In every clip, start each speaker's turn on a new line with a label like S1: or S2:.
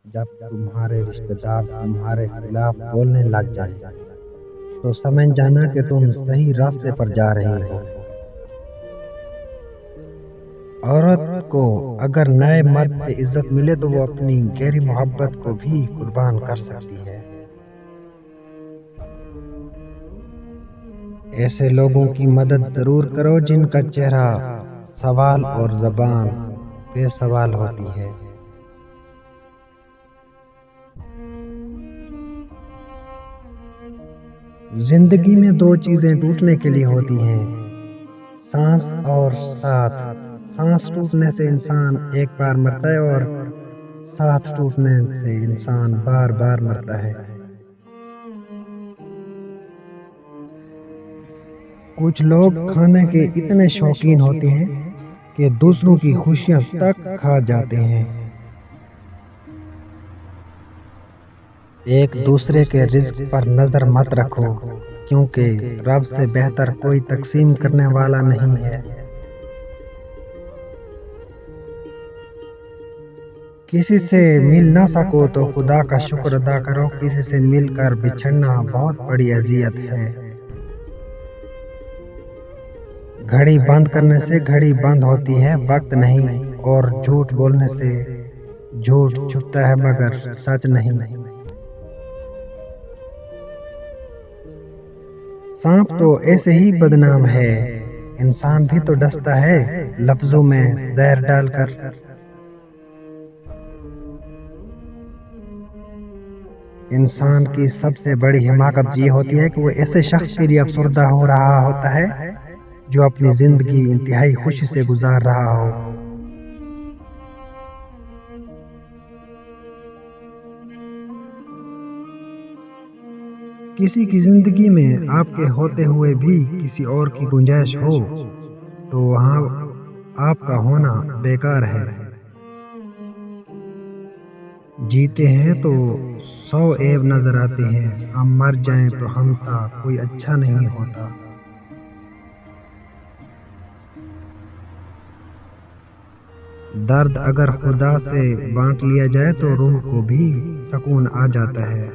S1: جب تمہارے رشتہ دار تمہارے خلاف بولنے لگ جائیں تو سمجھ جانا کہ تم صحیح راستے پر جا رہی ہو۔ عورت کو اگر نئے مرد سے عزت ملے تو وہ اپنی گہری محبت کو بھی قربان کر سکتی ہے۔ ایسے لوگوں کی مدد ضرور کرو جن کا چہرہ سوال اور زبان بے سوال ہوتی ہے۔ زندگی میں دو چیزیں ٹوٹنے کے لیے ہوتی ہیں، سانس اور ساتھ۔ سانس ٹوٹنے سے انسان ایک بار مرتا ہے اور ساتھ ٹوٹنے سے انسان بار بار مرتا ہے۔ کچھ لوگ کھانے کے اتنے شوقین ہوتے ہیں کہ دوسروں کی خوشیاں تک کھا جاتے ہیں۔ ایک دوسرے کے رزق پر نظر مت رکھو، کیونکہ رب سے بہتر کوئی تقسیم کرنے والا نہیں ہے۔ کسی سے مل نہ سکو تو خدا کا شکر ادا کرو، کسی سے مل کر بچھڑنا بہت بڑی اذیت ہے۔ گھڑی بند کرنے سے گھڑی بند ہوتی ہے، وقت نہیں، اور جھوٹ بولنے سے جھوٹ چھپتا ہے مگر سچ نہیں۔ سانپ تو ایسے ہی بدنام ہے، انسان بھی تو ڈستا ہے لفظوں میں زہر ڈال کر۔ انسان کی سب سے بڑی حماقت یہ ہوتی ہے کہ وہ ایسے شخص کے لیے افسردہ ہو رہا ہوتا ہے جو اپنی زندگی انتہائی خوشی سے گزار رہا ہو۔ کسی کی زندگی میں آپ کے ہوتے ہوئے بھی کسی اور کی گنجائش ہو تو وہاں آپ کا ہونا بیکار ہے۔ جیتے ہیں تو 100 عیب نظر آتے ہیں، ہم مر جائیں تو ہم کا کوئی اچھا نہیں ہوتا۔ درد اگر خدا سے بانٹ لیا جائے تو روح کو بھی سکون آ جاتا ہے۔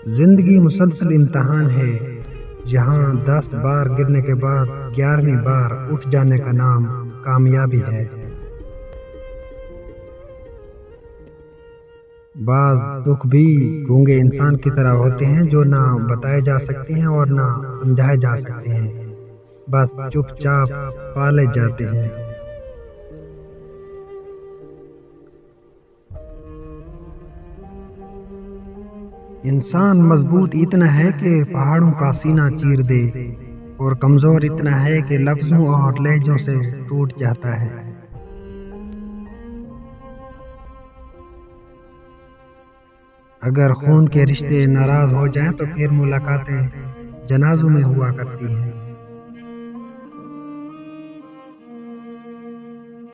S1: زندگی مسلسل امتحان ہے، جہاں 10 بار گرنے کے بعد 11ویں بار اٹھ جانے کا نام کامیابی ہے۔ بعض دکھ بھی گونگے انسان کی طرح ہوتے ہیں جو نہ بتائے جا سکتے ہیں اور نہ سمجھائے جا سکتے ہیں، بس چپ چاپ پالے جاتے ہیں۔ انسان مضبوط اتنا ہے کہ پہاڑوں کا سینہ چیر دے، اور کمزور اتنا ہے کہ لفظوں اور لہجوں سے ٹوٹ جاتا ہے۔ اگر خون کے رشتے ناراض ہو جائیں تو پھر ملاقاتیں جنازوں میں ہوا کرتی ہیں۔